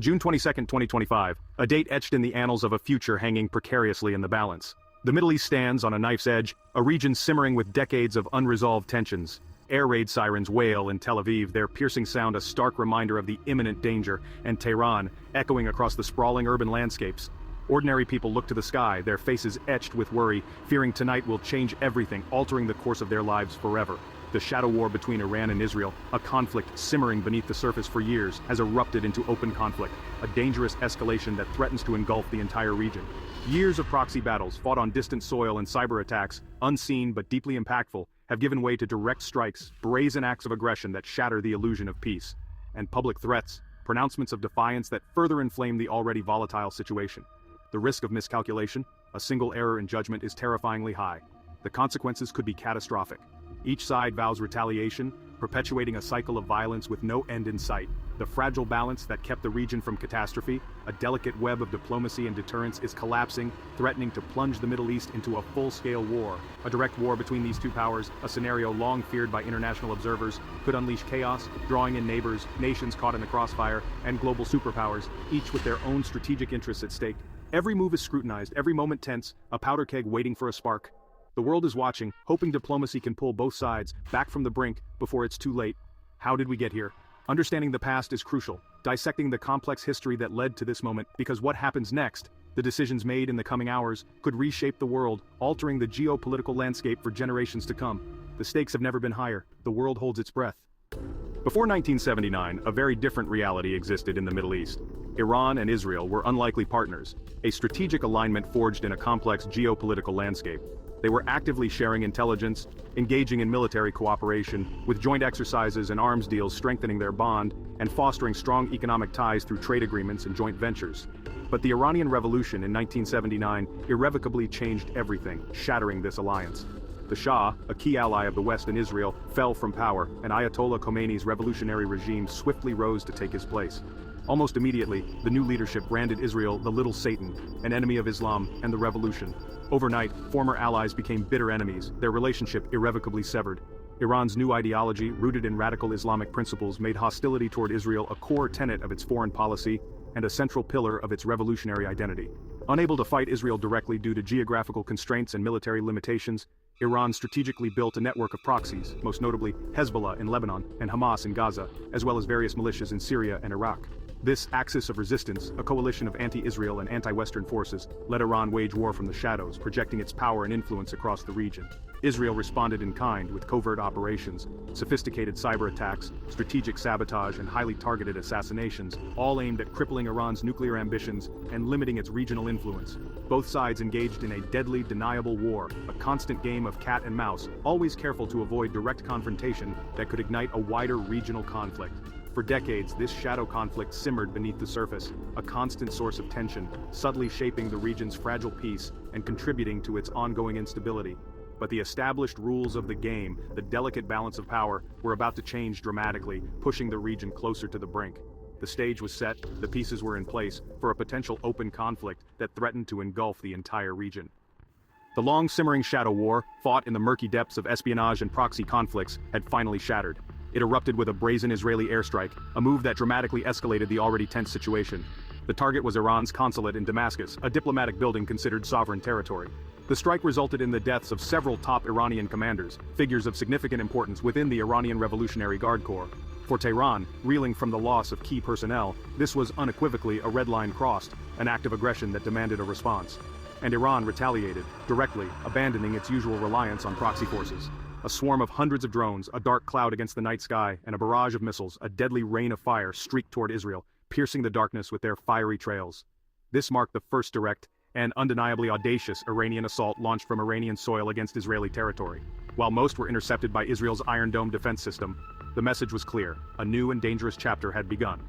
June 22, 2025, a date etched in the annals of a future hanging precariously in the balance. The Middle East stands on a knife's edge, a region simmering with decades of unresolved tensions. Air raid sirens wail in Tel Aviv, their piercing sound a stark reminder of the imminent danger, and Tehran, echoing across the sprawling urban landscapes. Ordinary people look to the sky, their faces etched with worry, fearing tonight will change everything, altering the course of their lives forever. The shadow war between Iran and Israel, a conflict simmering beneath the surface for years, has erupted into open conflict, a dangerous escalation that threatens to engulf the entire region. Years of proxy battles, fought on distant soil and cyber attacks, unseen but deeply impactful, have given way to direct strikes, brazen acts of aggression that shatter the illusion of peace. And public threats, pronouncements of defiance that further inflame the already volatile situation. The risk of miscalculation, a single error in judgment, is terrifyingly high. The consequences could be catastrophic. Each side vows retaliation, perpetuating a cycle of violence with no end in sight. The fragile balance that kept the region from catastrophe, a delicate web of diplomacy and deterrence, is collapsing, threatening to plunge the Middle East into a full-scale war. A direct war between these two powers, a scenario long feared by international observers, could unleash chaos, drawing in neighbors, nations caught in the crossfire, and global superpowers, each with their own strategic interests at stake. Every move is scrutinized, every moment tense, a powder keg waiting for a spark. The world is watching, hoping diplomacy can pull both sides back from the brink before it's too late. How did we get here? Understanding the past is crucial, dissecting the complex history that led to this moment, because what happens next, the decisions made in the coming hours, could reshape the world, altering the geopolitical landscape for generations to come. The stakes have never been higher, the world holds its breath. Before 1979, a very different reality existed in the Middle East. Iran and Israel were unlikely partners, a strategic alignment forged in a complex geopolitical landscape. They were actively sharing intelligence, engaging in military cooperation, with joint exercises and arms deals strengthening their bond, and fostering strong economic ties through trade agreements and joint ventures. But the Iranian Revolution in 1979 irrevocably changed everything, shattering this alliance. The Shah, a key ally of the West and Israel, fell from power, and Ayatollah Khomeini's revolutionary regime swiftly rose to take his place. Almost immediately, the new leadership branded Israel the Little Satan, an enemy of Islam and the revolution. Overnight, former allies became bitter enemies, their relationship irrevocably severed. Iran's new ideology, rooted in radical Islamic principles, made hostility toward Israel a core tenet of its foreign policy and a central pillar of its revolutionary identity. Unable to fight Israel directly due to geographical constraints and military limitations, Iran strategically built a network of proxies, most notably Hezbollah in Lebanon and Hamas in Gaza, as well as various militias in Syria and Iraq. This axis of resistance, a coalition of anti-Israel and anti-Western forces, let Iran wage war from the shadows, projecting its power and influence across the region. Israel responded in kind with covert operations, sophisticated cyber attacks, strategic sabotage, and highly targeted assassinations, all aimed at crippling Iran's nuclear ambitions and limiting its regional influence. Both sides engaged in a deadly, deniable war, a constant game of cat and mouse, always careful to avoid direct confrontation that could ignite a wider regional conflict. For decades, this shadow conflict simmered beneath the surface, a constant source of tension, subtly shaping the region's fragile peace and contributing to its ongoing instability. But the established rules of the game, the delicate balance of power, were about to change dramatically, pushing the region closer to the brink. The stage was set, the pieces were in place, for a potential open conflict that threatened to engulf the entire region. The long simmering shadow war, fought in the murky depths of espionage and proxy conflicts, had finally shattered. It erupted with a brazen Israeli airstrike, a move that dramatically escalated the already tense situation. The target was Iran's consulate in Damascus, a diplomatic building considered sovereign territory. The strike resulted in the deaths of several top Iranian commanders, figures of significant importance within the Iranian Revolutionary Guard Corps. For Tehran, reeling from the loss of key personnel, this was unequivocally a red line crossed, an act of aggression that demanded a response. And Iran retaliated, directly, abandoning its usual reliance on proxy forces. A swarm of hundreds of drones, a dark cloud against the night sky, and a barrage of missiles, a deadly rain of fire streaked toward Israel, piercing the darkness with their fiery trails. This marked the first direct, and undeniably audacious Iranian assault launched from Iranian soil against Israeli territory. While most were intercepted by Israel's Iron Dome defense system, the message was clear: a new and dangerous chapter had begun.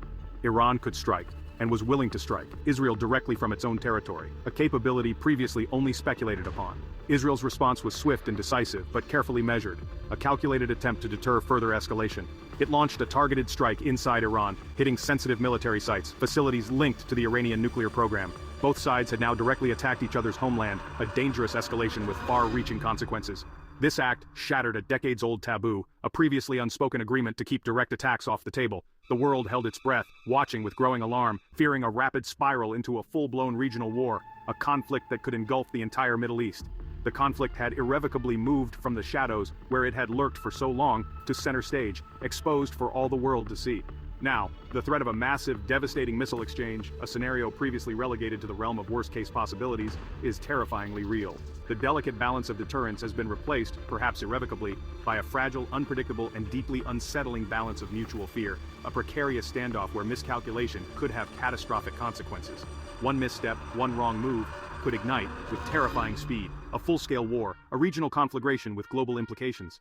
Iran could strike, and was willing to strike, Israel directly from its own territory, a capability previously only speculated upon. Israel's response was swift and decisive, but carefully measured, a calculated attempt to deter further escalation. It launched a targeted strike inside Iran, hitting sensitive military sites, facilities linked to the Iranian nuclear program. Both sides had now directly attacked each other's homeland, a dangerous escalation with far-reaching consequences. This act shattered a decades-old taboo, a previously unspoken agreement to keep direct attacks off the table, The world held its breath, watching with growing alarm, fearing a rapid spiral into a full-blown regional war, a conflict that could engulf the entire Middle East. The conflict had irrevocably moved from the shadows, where it had lurked for so long, to center stage, exposed for all the world to see. Now, the threat of a massive, devastating missile exchange, a scenario previously relegated to the realm of worst-case possibilities, is terrifyingly real. The delicate balance of deterrence has been replaced, perhaps irrevocably, by a fragile, unpredictable, and deeply unsettling balance of mutual fear, a precarious standoff where miscalculation could have catastrophic consequences. One misstep, one wrong move, could ignite, with terrifying speed, a full-scale war, a regional conflagration with global implications.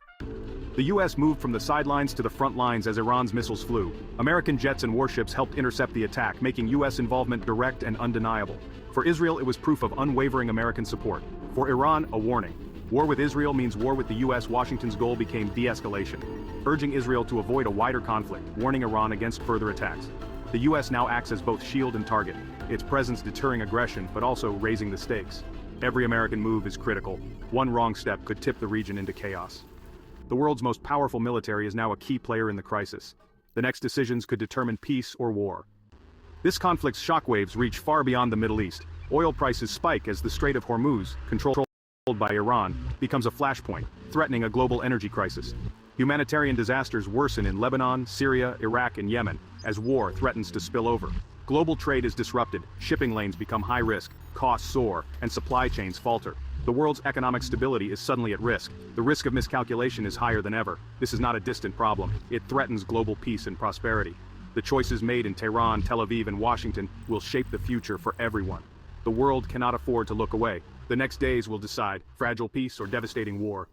The U.S. moved from the sidelines to the front lines as Iran's missiles flew. American jets and warships helped intercept the attack, making U.S. involvement direct and undeniable. For Israel, it was proof of unwavering American support. For Iran, a warning. War with Israel means war with the U.S. Washington's goal became de-escalation, urging Israel to avoid a wider conflict, warning Iran against further attacks. The U.S. now acts as both shield and target, its presence deterring aggression but also raising the stakes. Every American move is critical. One wrong step could tip the region into chaos. The world's most powerful military is now a key player in the crisis. The next decisions could determine peace or war. This conflict's shockwaves reach far beyond the Middle East. Oil prices spike as the Strait of Hormuz, controlled by Iran, becomes a flashpoint, threatening a global energy crisis. Humanitarian disasters worsen in Lebanon, Syria, Iraq, and Yemen, as war threatens to spill over. Global trade is disrupted, shipping lanes become high risk, costs soar, and supply chains falter. The world's economic stability is suddenly at risk. The risk of miscalculation is higher than ever. This is not a distant problem. It threatens global peace and prosperity. The choices made in Tehran, Tel Aviv, and Washington will shape the future for everyone. The world cannot afford to look away. The next days will decide fragile peace or devastating war.